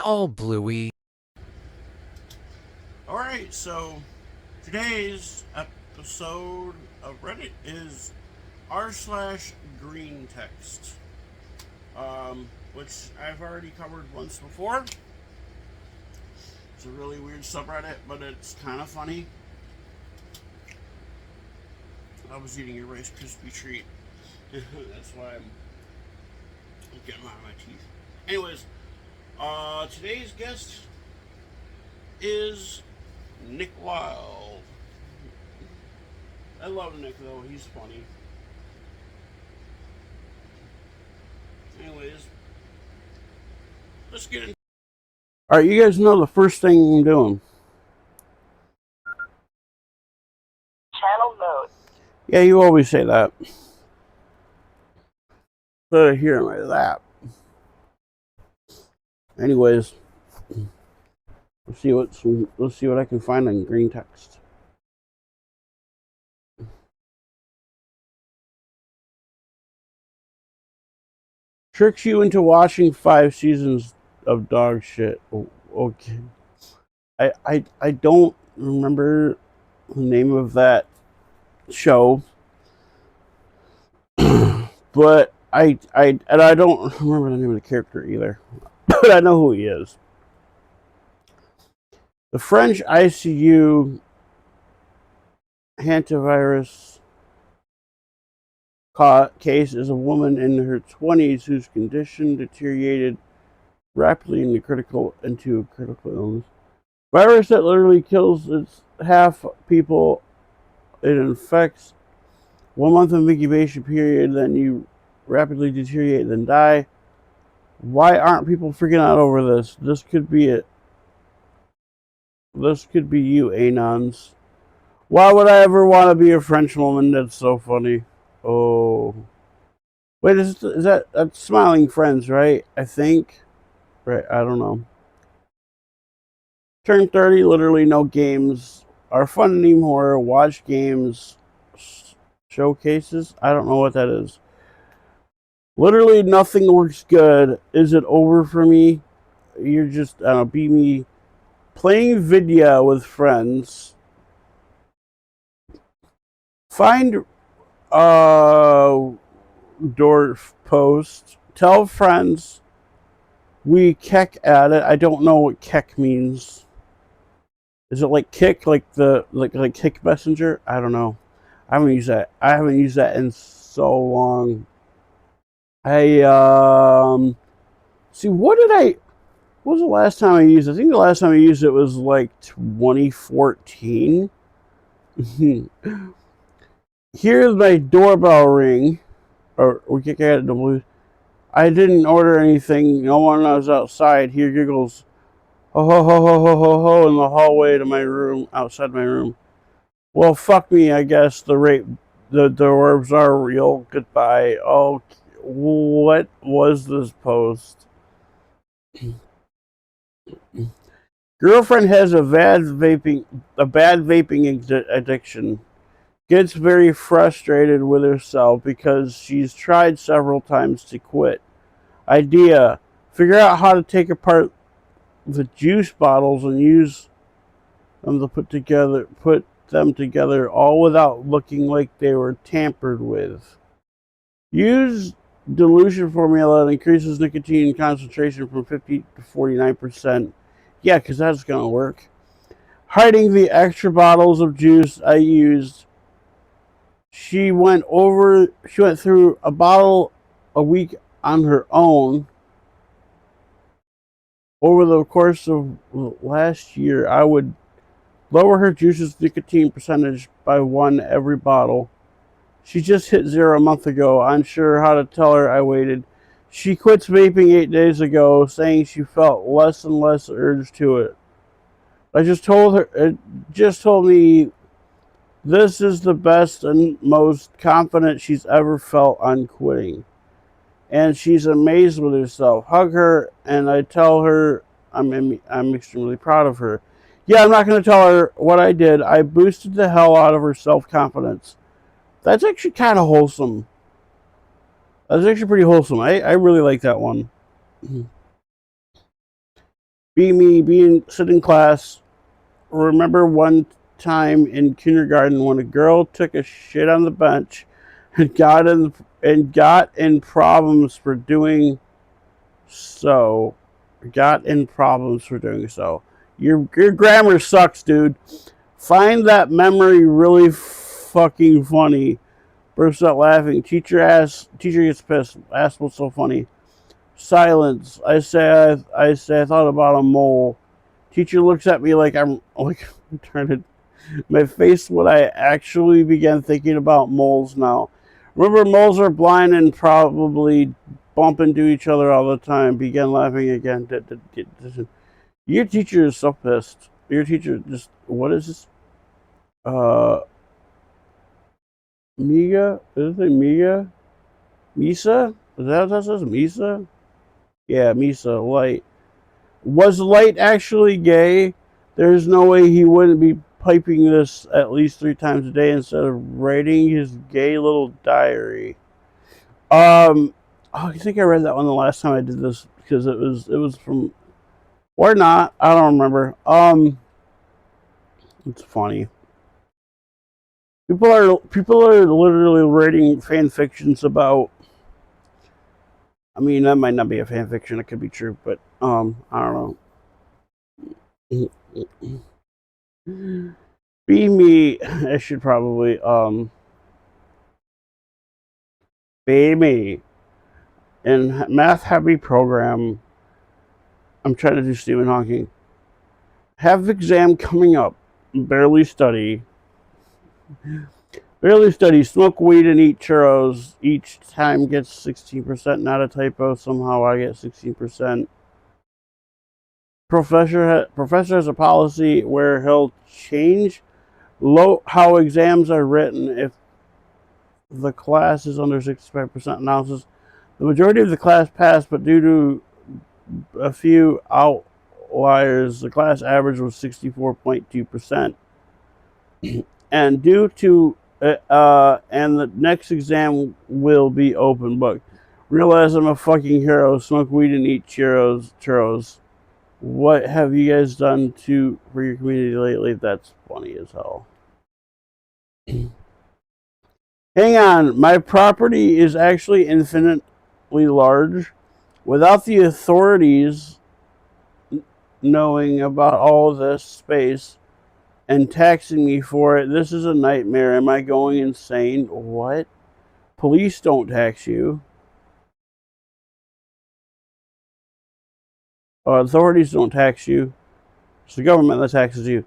All bluey. Alright, so today's episode of Reddit is r slash GreenText, which I've already covered once before. It's a really weird subreddit, but it's kind of funny. I was eating a Rice Krispie treat. That's why I'm getting them out of my teeth. Anyways, today's guest is Nick Wild. I love Nick though, he's funny. Anyways, let's get into. Alright, you guys know the first thing I'm doing. Channel mode. Yeah, you always say that. Put it here in my lap. Anyways, let's see what I can find on GreenText. Tricks you into watching 5 seasons of dog shit. Oh, okay. I don't remember the name of that show, but I don't remember the name of the character either. But I know who he is. The French ICU hantavirus case is a woman in her 20s whose condition deteriorated rapidly into critical illness. Virus that literally kills its half people. It infects 1 month of incubation period, then you rapidly deteriorate, then die. Why aren't people freaking out over this? This could be it. This could be you, Anons. Why would I ever want to be a French woman? That's so funny. Oh. Wait, is that's Smiling Friends, right? I think. Right, I don't know. Turn 30, literally no games are fun anymore. Watch games showcases. I don't know what that is. Literally nothing looks good. Is it over for me? You're just, be me playing video with friends. Find Dorf post. Tell friends we keck at it. I don't know what keck means. Is it like kick, like the like kick messenger? I don't know. I haven't used that in so long. See, what was the last time I used it? I think the last time I used it was like 2014. Here's my doorbell ring, or we kick at it. The I didn't order anything. No one was outside. Here giggles. Ho ho ho ho ho ho ho in the hallway to my room, outside my room. Well, fuck me, I guess. The orbs are real. Goodbye. Oh, what was this post? Girlfriend has a bad vaping addiction. Gets very frustrated with herself because she's tried several times to quit. Idea: figure out how to take apart the juice bottles and use them to put them together, all without looking like they were tampered with. Use dilution formula that increases nicotine concentration from 50 to 49%. Yeah, because that's going to work. Hiding the extra bottles of juice I used. She went through a bottle a week on her own. Over the course of last year, I would lower her juice's nicotine percentage by 1 every bottle. She just hit 0 a month ago. Unsure how to tell her I waited. She quits vaping 8 days ago, saying she felt less and less urge to it. It just told me this is the best and most confident she's ever felt on quitting. And she's amazed with herself. Hug her, and I tell her I'm extremely proud of her. Yeah, I'm not going to tell her what I did. I boosted the hell out of her self-confidence. That's actually kind of wholesome. That's actually pretty wholesome. I really like that one. Be me, being sit in class. Remember one time in kindergarten when a girl took a shit on the bench and got in problems for doing so. Got in problems for doing so. Your grammar sucks, dude. Find that memory really fucking funny. Bursts out laughing. Teacher gets pissed. Ask what's so funny. Silence. I say I thought about a mole. Teacher looks at me like I'm like retarded. My face when I actually began thinking about moles now. Remember, moles are blind and probably bump into each other all the time. Began laughing again. Your teacher is so pissed. Your teacher just, what is this? Uh, Miga? Is it Miga? Misa? Is that what that says? Misa? Yeah, Misa. Light. Was Light actually gay? There's no way he wouldn't be piping this at least 3 times a day instead of writing his gay little diary. I think I read that one the last time I did this because it was from, or not. I don't remember. It's funny. People are literally writing fan fictions about. I mean, that might not be a fan fiction. It could be true, but I don't know. Be me. I should probably be me. In math heavy program, I'm trying to do Stephen Hawking. Have exam coming up. Barely study. Barely study. Smoke weed and eat churros. Each time gets 16%. Not a typo. Somehow I get 16%. Professor has a policy where he'll change how exams are written if the class is under 65% analysis. The majority of the class passed, but due to a few outliers, the class average was 64.2%. And due to and the next exam will be open book. Realize I'm a fucking hero. Smoke weed and eat churros. What have you guys done for your community lately? That's funny as hell. Hang on, my property is actually infinitely large. Without the authorities knowing about all of this space and taxing me for it, this is a nightmare. Am I going insane? What? Police don't tax you. Authorities don't tax you. It's the government that taxes you.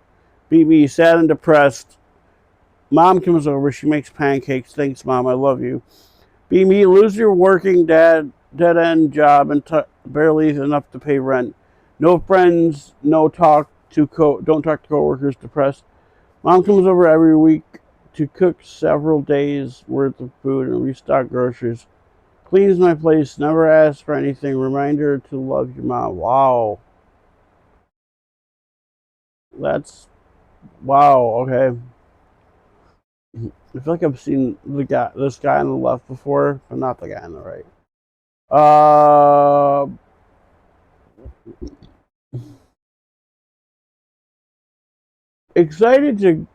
Beat me, sad and depressed. Mom comes over. She makes pancakes. Thanks, Mom. I love you. Be me, lose your working dead end job and barely enough to pay rent. No friends, don't talk to coworkers. Depressed. Mom comes over every week to cook several days worth of food and restock groceries. Cleans my place. Never asks for anything. Reminder to love your mom. Wow, that's wow. Okay. I feel like I've seen this guy on the left before, but not the guy on the right. Uh, Excited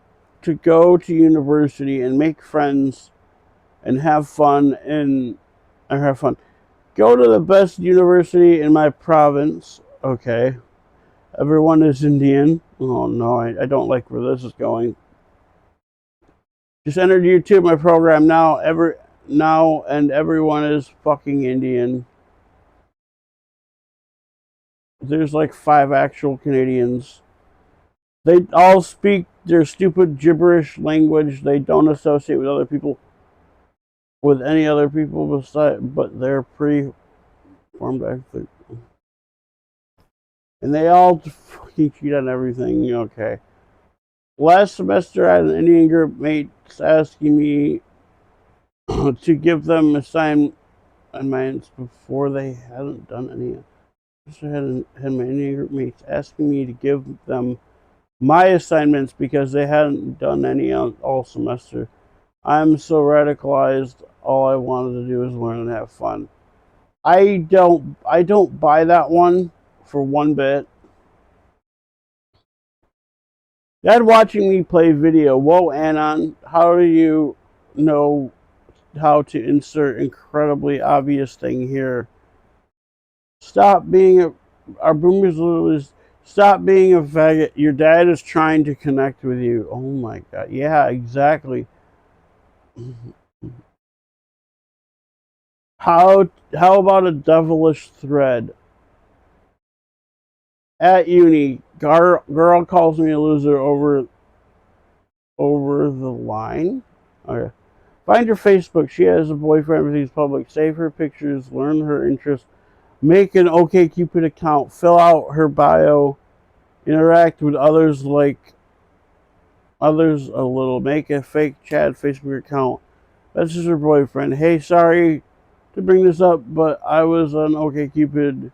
to go to university and make friends and have fun and have fun. Go to the best university in my province. Okay. Everyone is Indian. Oh no, I don't like where this is going. Just entered YouTube my program now and everyone is fucking Indian. There's like 5 actual Canadians. They all speak their stupid gibberish language. They don't associate with any other people but they're pre-formed active. And they all fucking cheat on everything. Okay. Last semester, I had an Indian group mates asking me to give them assignments before they hadn't done any. I had my Indian group mates asking me to give them my assignments because they hadn't done any all semester. I'm so radicalized. All I wanted to do is learn and have fun. I don't buy that one for one bit. Dad watching me play video. Whoa, Anon, how do you know how to insert incredibly obvious thing here? Stop being a. Our boomers literally. Stop being a faggot. Your dad is trying to connect with you. Oh my god. Yeah, exactly. How about a devilish thread? At uni, girl calls me a loser over the line. Okay. Find your Facebook. She has a boyfriend. Everything's public. Save her pictures. Learn her interests. Make an OkCupid account. Fill out her bio. Interact with others like others a little. Make a fake Chad Facebook account. That's just her boyfriend. Hey, sorry to bring this up, but I was on OkCupid.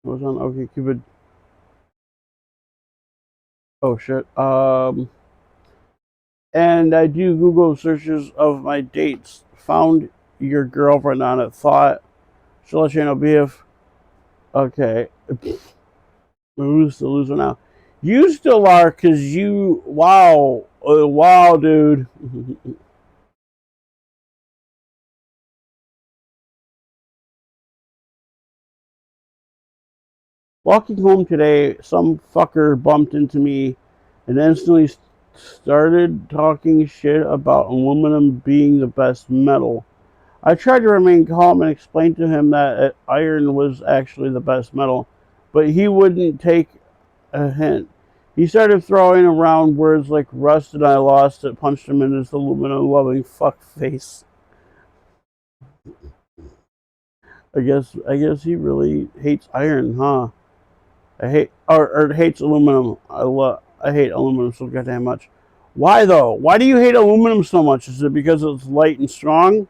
I was on OkCupid. Oh shit. And I do Google searches of my dates. Found your girlfriend on it. Thought she'll let you know. BF. Okay. Who's the loser now? You still are, cause you. Wow. Wow, dude. Walking home today, some fucker bumped into me and instantly started talking shit about aluminum being the best metal. I tried to remain calm and explain to him that iron was actually the best metal, but he wouldn't take a hint. He started throwing around words like rust and I lost it, punched him in his aluminum loving fuck face. I guess he really hates iron, huh? I hate or hates aluminum. I hate aluminum so goddamn much. Why though? Why do you hate aluminum so much? Is it because it's light and strong?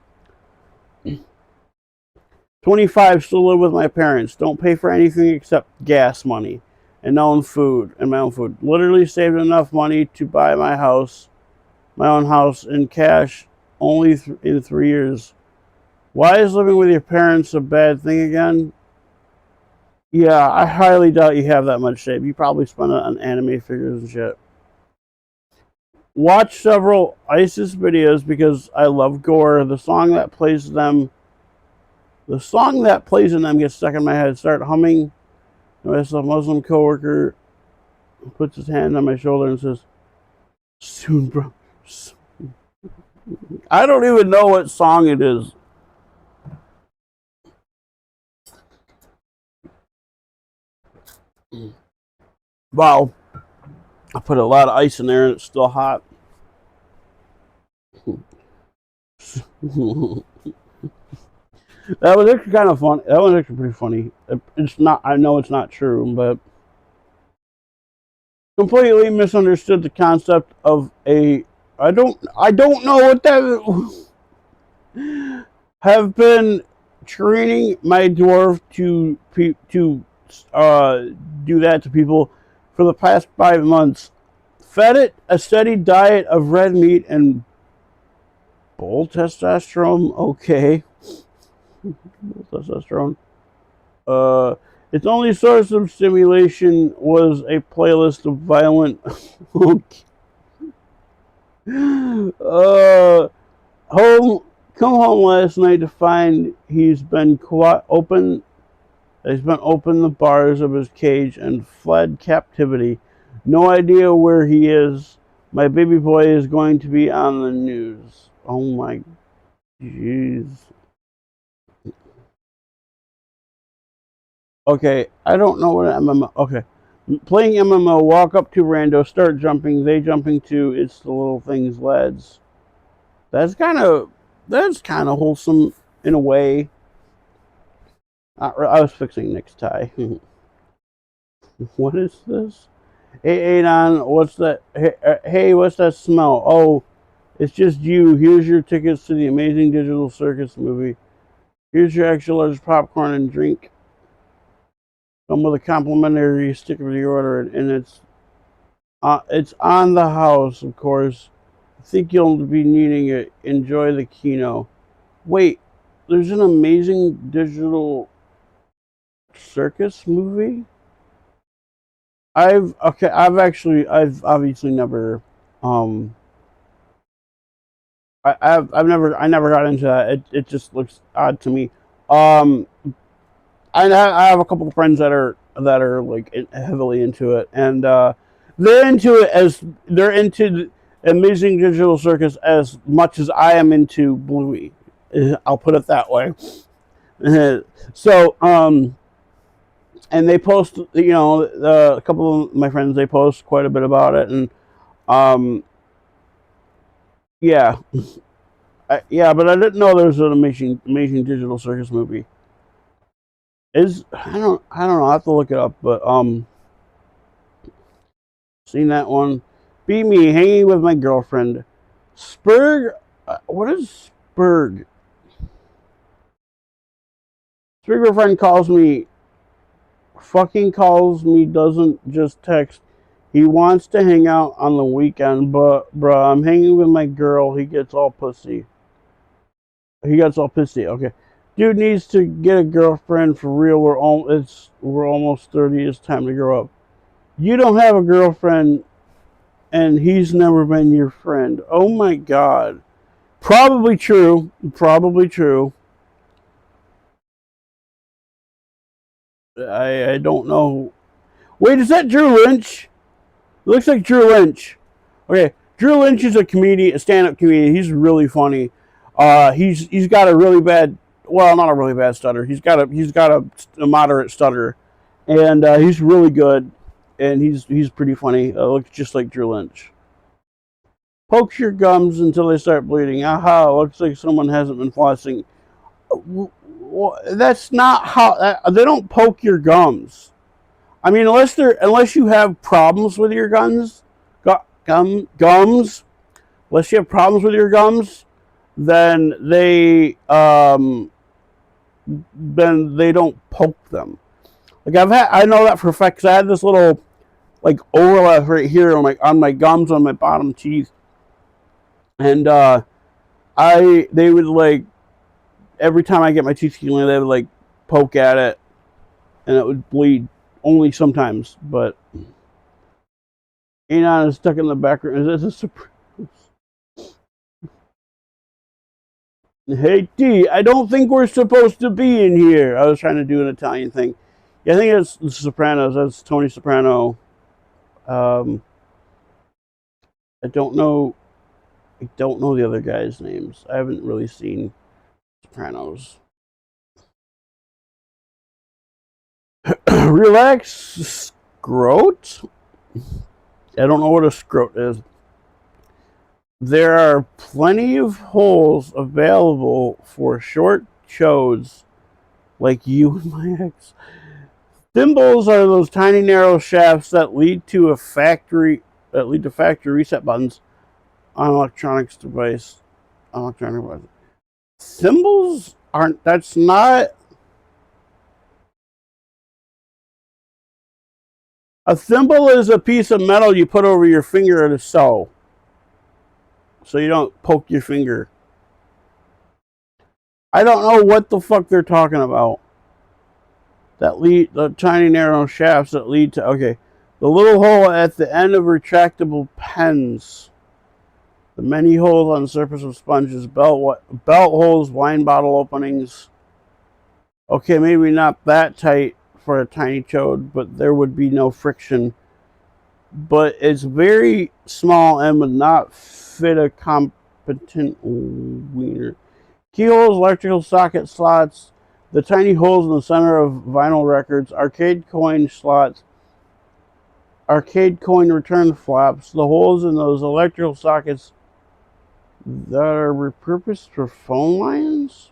25, still live with my parents. Don't pay for anything except gas money and my own food. Literally saved enough money to buy my own house in cash only in 3 years. Why is living with your parents a bad thing again? Yeah, I highly doubt you have that much save. You probably spend it on anime figures and shit. Watch several ISIS videos because I love gore. The song that plays in them gets stuck in my head. Start humming. Notice a Muslim coworker puts his hand on my shoulder and says, "Soon, bro." I don't even know what song it is. Wow, I put a lot of ice in there and it's still hot. That was actually kind of fun. That was actually pretty funny. It's not. I know it's not true, but completely misunderstood the concept of a. I don't know what that. Have been training my dwarf to uh, do that to people for the past 5 months. Fed it a steady diet of red meat and bull testosterone. Okay, bull testosterone. Uh, its only source of stimulation was a playlist of violent. Home come home last night to find he's been open the bars of his cage and fled captivity. No idea where he is. My baby boy is going to be on the news. Oh my jeez. Okay, I don't know what an MMO. Okay, playing MMO. Walk up to rando, start jumping. They jumping too. It's the little things, lads. That's kind of that's kind of wholesome in a way. I was fixing Nick's tie. What is this? Hey, Anon, what's that? Hey, what's that smell? Oh, it's just you. Here's your tickets to the Amazing Digital Circus movie. Here's your extra large popcorn and drink. Come with a complimentary sticker with your order, and it's on the house, of course. I think you'll be needing it. Enjoy the kino. Wait, there's an Amazing Digital Circus movie? I've obviously never, um, I never got into that. It just looks odd to me. Um, I have a couple of friends that are like heavily into it, and they're into it as they're into Amazing Digital Circus as much as I am into Bluey. I'll put it that way. So, and they post, a couple of my friends, they post quite a bit about it, and um, yeah, yeah, but I didn't know there was an Amazing Digital Circus movie. Is I don't know. I have to look it up, but seen that one. Be me hanging with my girlfriend. Spurg. What is Spurg? Spurg girlfriend calls me. Fucking calls me. Doesn't just text. He wants to hang out on the weekend, but bruh, I'm hanging with my girl. He gets all pussy. He gets all pissy. Okay, dude needs to get a girlfriend for real. We're almost 30. It's time to grow up. You don't have a girlfriend, and he's never been your friend. Oh my god. Probably true. Probably true. I don't know. Wait, is that Drew Lynch? It looks like Drew Lynch. Okay, Drew Lynch is a comedian, a stand-up comedian. He's really funny. He's got a really bad, well, not a really bad stutter. He's got a moderate stutter, and he's really good, and he's pretty funny. Looks just like Drew Lynch. Pokes your gums until they start bleeding. Aha! Looks like someone hasn't been flossing. That's not how they don't poke your gums. I mean, unless you have problems with your gums, unless you have problems with your gums, then they don't poke them. Like I know that for a fact. 'Cause I had this little like overlap right here on my gums on my bottom teeth, and I they would like every time I get my teeth cleaned, they would like poke at it, and it would bleed. Only sometimes, but Anon is stuck in the background. Is this Hey D, I don't think we're supposed to be in here. I was trying to do an Italian thing. Yeah, I think it's The Sopranos. That's Tony Soprano. Um, I don't know. I don't know the other guys' names. I haven't really seen Sopranos. Relax, scrote. I don't know what a scrote is. There are plenty of holes available for short chodes like you and my ex. Thimbles are those tiny narrow shafts that lead to factory reset buttons on electronics device. Electronic device. Thimbles aren't. That's not a thimble. Is a piece of metal you put over your finger to sew, so you don't poke your finger. I don't know what the fuck they're talking about. That lead the tiny narrow shafts that lead to the little hole at the end of retractable pens, the many holes on the surface of sponges, belt holes, wine bottle openings. Okay, maybe not that tight for a tiny chode, but there would be no friction. But it's very small and would not fit a competent wiener. Keyholes, electrical socket slots, the tiny holes in the center of vinyl records, arcade coin slots, arcade coin return flaps, the holes in those electrical sockets that are repurposed for phone lines.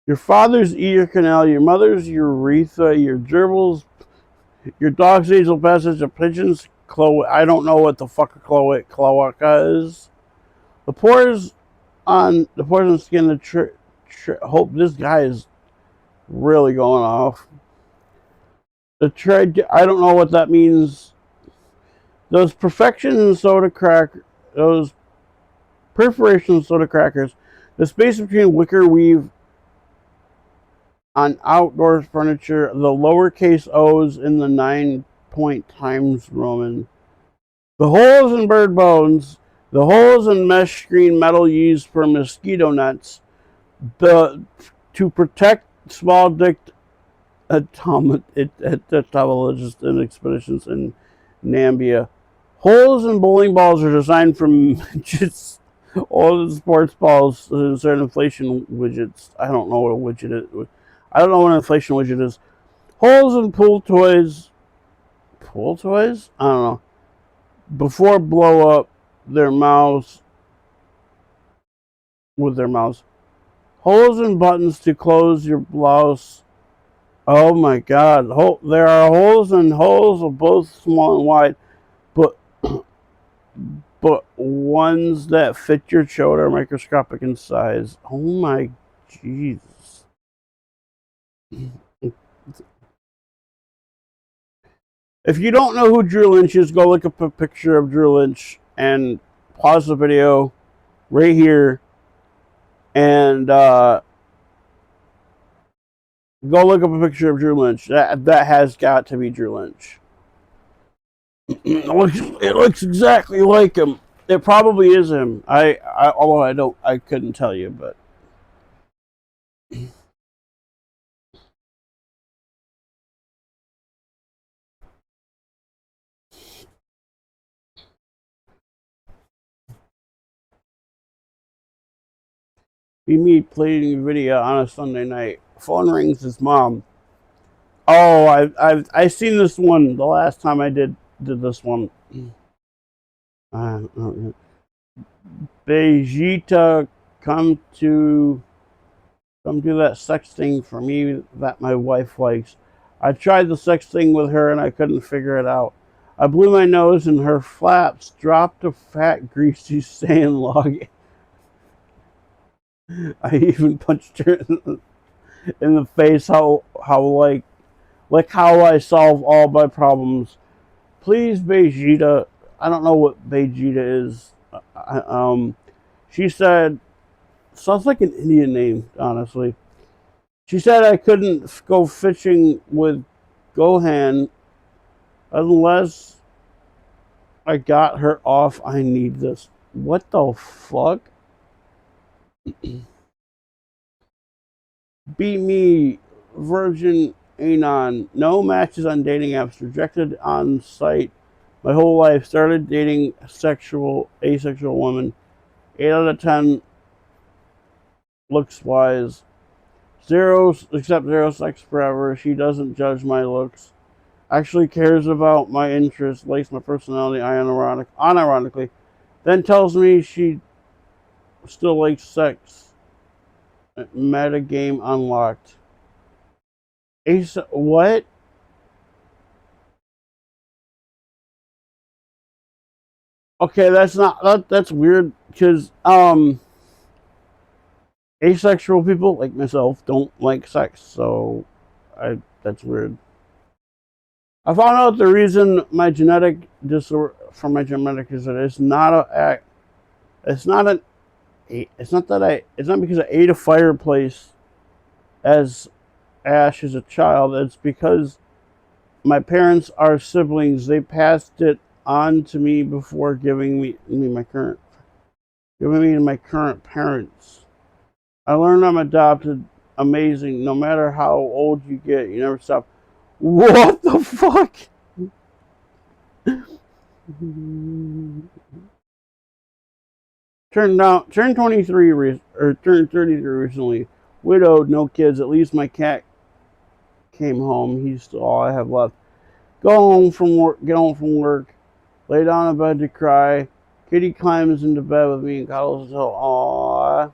Your father's ear canal, your mother's urethra, your gerbils, your dog's nasal passage, a pigeon's cloaca. I don't know what the fuck a cloaca is. The pores on the skin. Hope this guy is really going off. I don't know what that means. Those those perforations in soda crackers, the space between wicker weave on outdoor furniture, the lowercase o's in the 9-point Times Roman. The holes in bird bones, the holes in mesh screen metal used for mosquito nets, to protect small dick entomologists and expeditions in Namibia. Holes in bowling balls are designed from just all the sports balls insert inflation widgets. I don't know what a widget is. I don't know what an inflation widget is. Holes in pool toys. Pool toys? I don't know. Before blow up their mouths with their mouths. Holes in buttons to close your blouse. Oh my God! There are holes and holes of both small and wide, but ones that fit your shoulder are microscopic in size. Oh my Jesus! If you don't know who Drew Lynch is, go look up a picture of Drew Lynch and pause the video right here and go look up a picture of Drew Lynch. That has got to be Drew Lynch. It looks exactly like him. It probably is him. Although I couldn't tell you, but be me playing video on a Sunday night. Phone rings his mom. Oh, I seen this one the last time I did this one. Vegeta, come to that sex thing for me that my wife likes. I tried the sex thing with her and I couldn't figure it out. I blew my nose and her flaps dropped a fat, greasy sand log. I even punched her in the face. How how I solve all my problems. Please, Vegeta. I don't know what Vegeta is. She said, sounds like an Indian name, honestly. She said I couldn't go fishing with Gohan unless I got her off. I need this. What the fuck? Beat me, Virgin Anon. No matches on dating apps. Rejected on site. My whole life. Started dating asexual women. 8 out of 10 looks wise. Zero, except zero sex forever. She doesn't judge my looks. Actually cares about my interests, likes my personality unironically. Then tells me she still likes sex. Meta game unlocked. Ace, what? Okay, that's weird because asexual people like myself don't like sex, so that's weird. I found out the reason my genetic disorder from my genetic is that it's not an it's not that it's not because I ate a fireplace as Ash as a child. It's because my parents are siblings. They passed it on to me before giving me to my current parents. I learned I'm adopted. Amazing. No matter how old you get, you never stop. What the fuck? Turned 23 or turned 33 recently. Widowed, no kids. At least my cat came home. He's still all I have left. Get home from work. Lay down in bed to cry. Kitty climbs into bed with me and cuddles until, aww.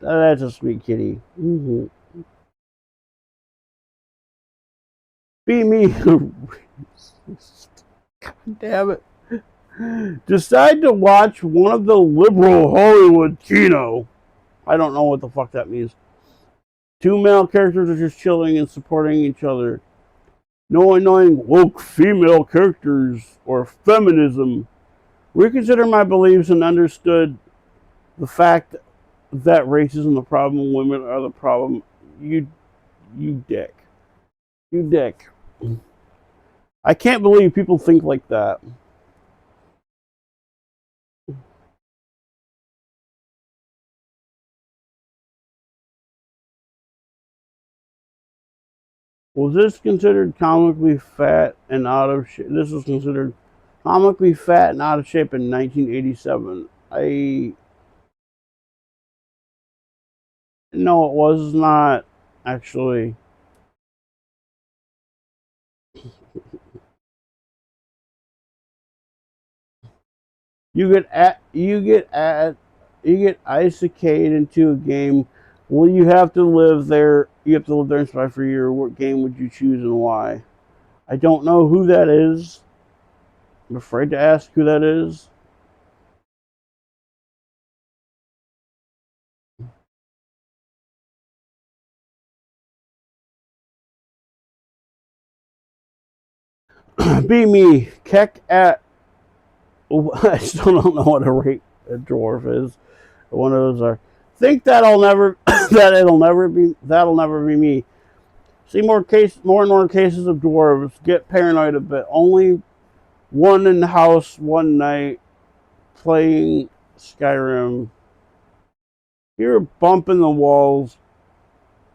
That's a sweet kitty. Mm-hmm. Be me. God damn it. Decide to watch one of the liberal Hollywood Kino. I don't know what the fuck that means. Two male characters are just chilling and supporting each other. No annoying woke female characters or feminism. Reconsider my beliefs and understood the fact that racism is the problem, women are the problem. you dick. You dick. I can't believe people think like that. Was this considered comically fat and out of shape? This was considered comically fat and out of shape in 1987. No, it was not actually. You get isekade into a game. Well, you have to live there. You have to live there and survive for a year. What game would you choose and why? I don't know who that is. I'm afraid to ask who that is. Be me. Keck at. I still don't know what a dwarf is. One of those are. Think that'll never. That'll never be me. See more and more cases of dwarves. Get paranoid a bit. Only one in the house one night playing Skyrim. Hear a bump in the walls.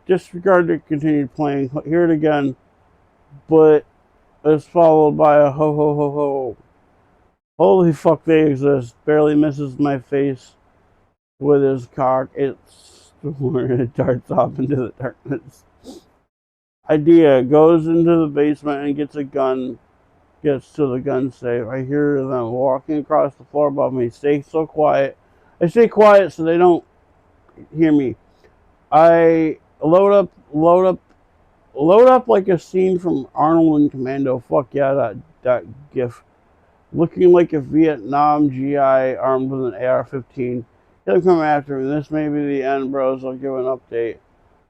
Disregard to continue playing. Hear it again, but it's followed by a ho ho ho ho. Holy fuck, they exist. Barely misses my face with his cock. It's where it darts off into the darkness. Idea goes into the basement and gets a gun. Gets to the gun safe. I hear them walking across the floor above me. Stay so quiet. I stay quiet so they don't hear me. I load up like a scene from Arnold and Commando. Fuck yeah, that gif. Looking like a Vietnam GI armed with an AR-15. He'll come after me. This may be the end, bros. I'll give an update.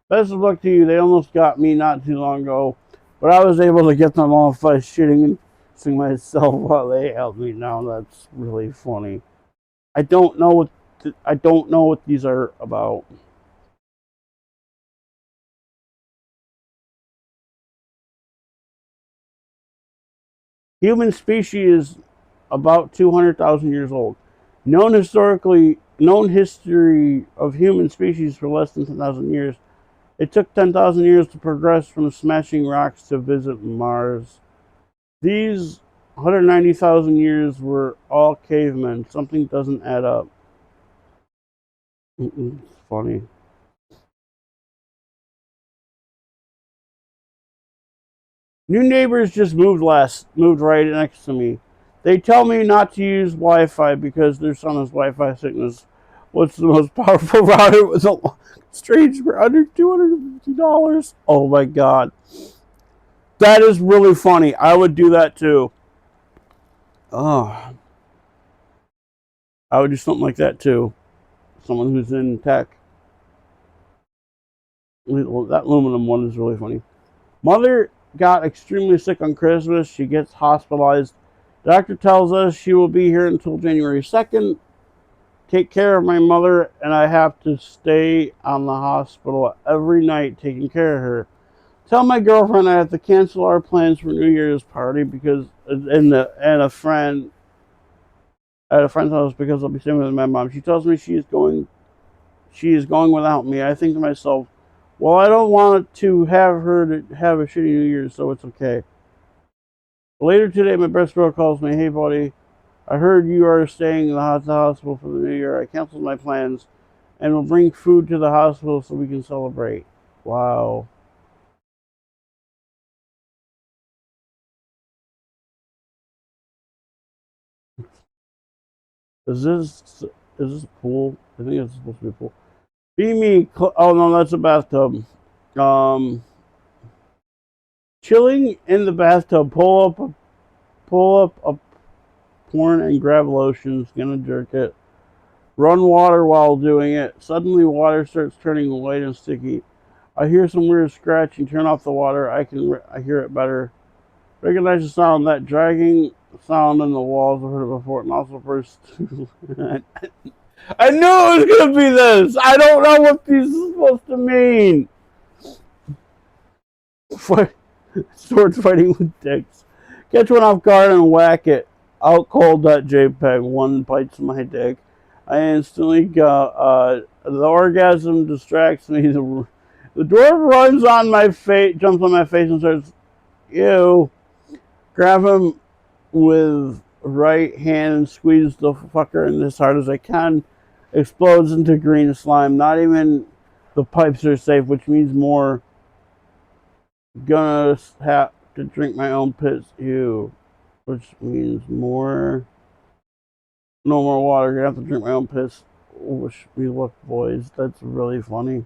Best of luck to you. They almost got me not too long ago, but I was able to get them off by shooting and fixing myself while they held me down. That's really funny. I don't know what these are about. Human species is about 200,000 years old. Known history of human species for less than 10,000 years. It took 10,000 years to progress from smashing rocks to visit Mars. These 190,000 years were all cavemen. Something doesn't add up. It's funny. New neighbors just moved right next to me. They tell me not to use Wi-Fi because their son has Wi-Fi sickness. What's the most powerful router with a strange for under $250? Oh my god. That is really funny. I would do that too. Oh, I would do something like that too. Someone who's in tech. That aluminum one is really funny. Mother got extremely sick on Christmas. She gets hospitalized. Doctor tells us she will be here until January 2nd. Take care of my mother, and I have to stay on the hospital every night taking care of her. Tell my girlfriend I have to cancel our plans for New Year's party because and a friend at a friend's house because I'll be staying with my mom. She tells me she is going without me. I think to myself, well, I don't want to have her to have a shitty New Year's, so it's okay. Later today, my best girl calls me, hey buddy, I heard you are staying in the hospital for the New Year. I canceled my plans and will bring food to the hospital so we can celebrate. Wow. Is this a pool? I think it's supposed to be a pool. Be me. Oh no, that's a bathtub. Um, chilling in the bathtub. Pull up a porn and grab lotions. Gonna jerk it. Run water while doing it. Suddenly, water starts turning white and sticky. I hear some weird scratching. Turn off the water. I hear it better. Recognize the sound. That dragging sound in the walls. I've heard it before. And also first. I knew it was gonna be this. I don't know what this is supposed to mean. Swords fighting with dicks. Catch one off guard and whack it. Out cold.jpg. One bites my dick. I instantly got the orgasm distracts me. The dwarf runs on my face, jumps on my face, and starts, ew. Grab him with right hand and squeeze the fucker in as hard as I can. Explodes into green slime. Not even the pipes are safe, which means more. Gonna have to drink my own piss. Ew. Which means more. No more water. Gonna have to drink my own piss. Wish me luck, boys. That's really funny.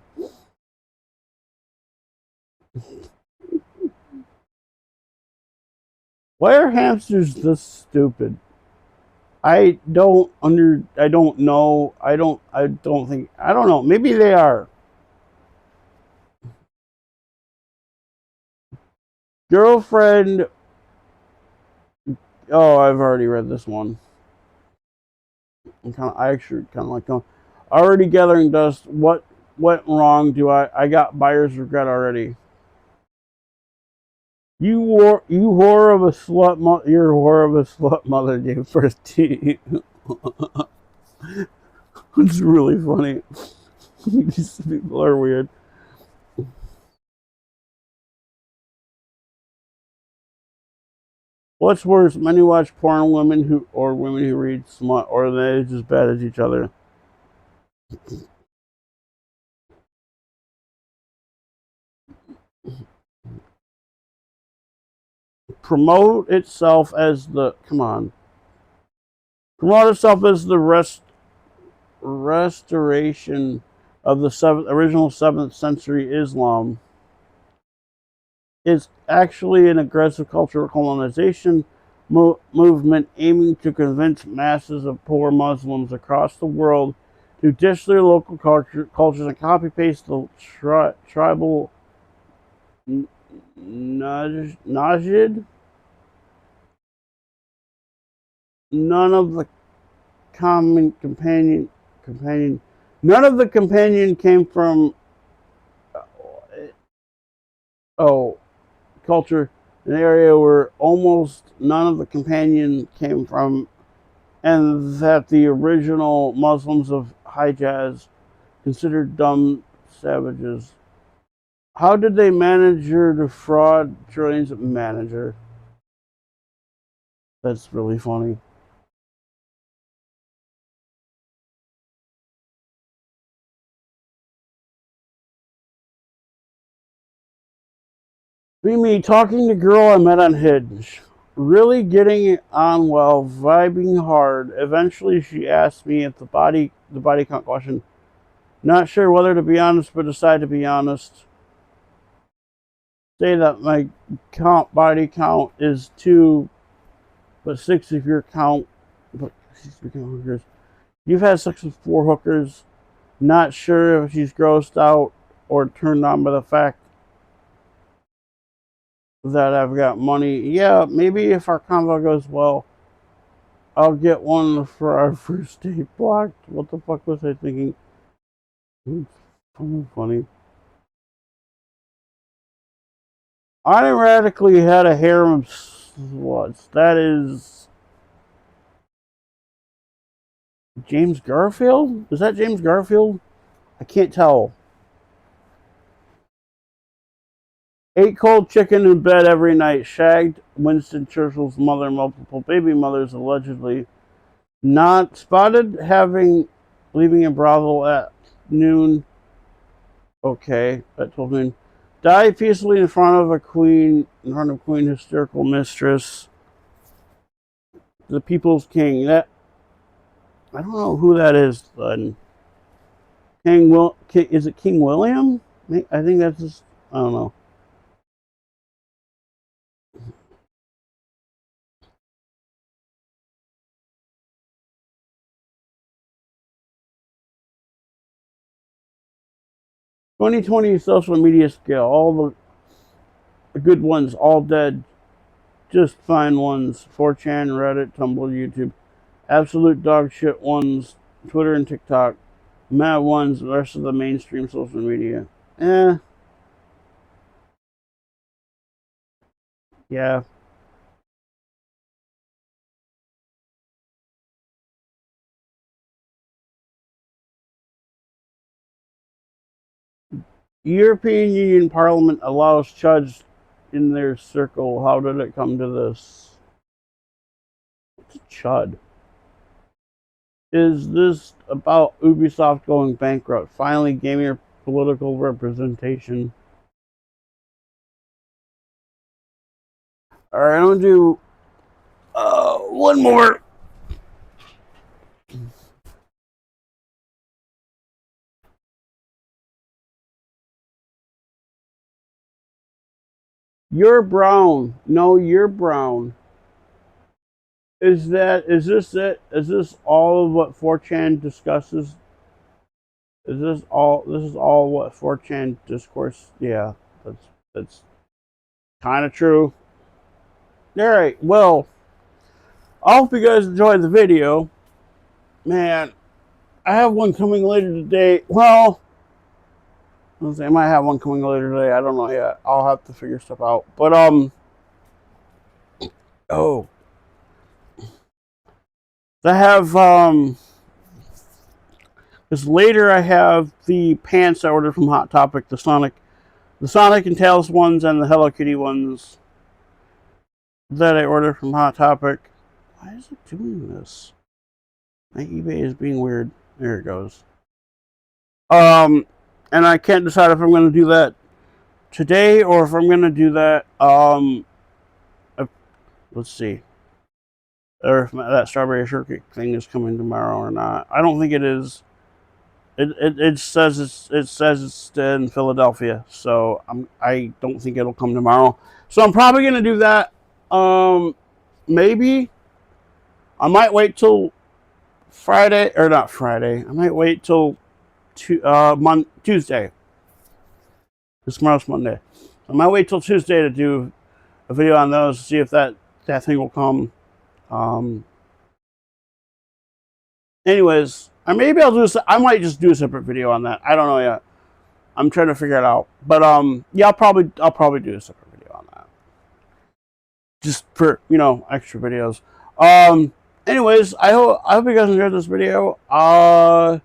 Why are hamsters this stupid? I don't know. I don't think. I don't know. Maybe they are. Girlfriend. Oh, I've already read this one. I actually kind of like going. Already gathering dust. What went wrong? I got buyer's regret already. You whore of a slut. You're a whore of a slut. Mother gave birth to you. It's really funny. These people are weird. What's worse, men who watch porn, women who read smut, or they're as bad as each other. Promote itself as the promote itself as the restoration of the original 7th century Islam. It's actually an aggressive cultural colonization movement aiming to convince masses of poor Muslims across the world to ditch their local cultures and copy paste the tribal Najid. None of the common companion. None of the companion came from culture, an area where almost none of the companion came from, and that the original Muslims of Hijaz considered dumb savages. How did they manage to defraud trillions of manager? That's really funny. Be me talking to girl I met on Hinge. Really getting on well, vibing hard. Eventually she asked me if the body count question. Not sure whether to be honest, but decide to be honest. Say that my body count is 2, but 6 if your count. But she's speaking of hookers. You've had sex with 4 hookers. Not sure if she's grossed out or turned on by the fact that I've got money. Yeah, maybe if our convo goes well, I'll get one for our first date blocked. What the fuck was I thinking? Funny. I radically had a harem of sluts. That is James Garfield? Is that James Garfield? I can't tell. Ate cold chicken in bed every night. Shagged Winston Churchill's mother, multiple baby mothers allegedly. Not spotted leaving a brothel at noon. Okay, at 12 noon. Died peacefully in front of Queen hysterical mistress. The People's King. That I don't know who that is. Then is it King William? I think that's just I don't know. "2020 social media scale. All the good ones, all dead. Just fine ones. 4chan, Reddit, Tumblr, YouTube. Absolute dog shit ones. Twitter and TikTok. Mad ones. The rest of the mainstream social media. Eh, Yeah. European Union Parliament allows chuds in their circle. How did it come to this? What's a chud? Is this about Ubisoft going bankrupt? Finally gaining political representation. Alright, I'm gonna do one more. You're brown. No, you're brown. Is this it? Is this all of what 4chan discusses? This is all what 4chan discourse? Yeah, that's kind of true. Alright, well, I hope you guys enjoyed the video. Man, I have one coming later today. Well, I might have one coming later today. I don't know yet. I'll have to figure stuff out. But oh, I have because later I have the pants I ordered from Hot Topic, the Sonic and Tails ones and the Hello Kitty ones that I ordered from Hot Topic. Why is it doing this? My eBay is being weird. There it goes. And I can't decide if I'm going to do that today or if I'm going to do that. Let's see, or if that strawberry shortcake thing is coming tomorrow or not. I don't think it is. It says it's in Philadelphia, so I don't think it'll come tomorrow. So I'm probably going to do that. Maybe I might wait till Friday, or not Friday. I might wait till Tuesday. Because tomorrow's Monday. I might wait till Tuesday to do a video on those to see if that thing will come. Anyways, maybe I'll do. I might just do a separate video on that. I don't know yet. I'm trying to figure it out. But yeah, I'll probably do a separate video on that. Just for extra videos. Anyways, I hope you guys enjoyed this video. I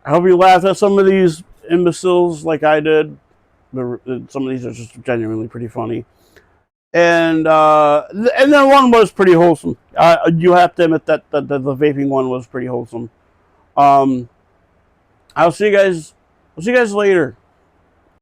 hope you laughed at some of these imbeciles like I did. Some of these are just genuinely pretty funny. And then one was pretty wholesome. You have to admit that the vaping one was pretty wholesome. I'll see you guys later.